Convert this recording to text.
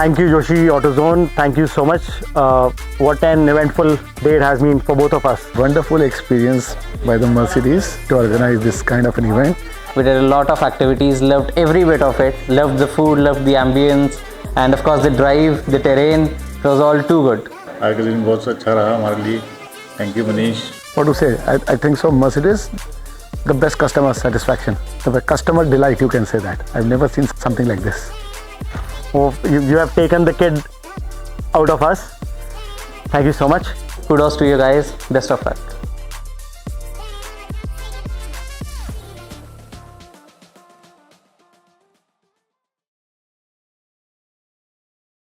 Thank you, Joshi Autozone. Thank you so much. What an eventful day it has been for both of us. Wonderful experience by the Mercedes to organize this kind of an event. We did a lot of activities, loved every bit of it, loved the food, loved the ambience, and of course the drive, the terrain, it was all too good. आज का दिन बहुत अच्छा रहा हमारे लिए. Thank you, Manish. What to say? I think so. Mercedes, the best customer satisfaction, the customer delight. You can say that. I've never seen something like this. Oh, you have taken the kid out of us. Thank you so much. Kudos to you guys. Best of luck.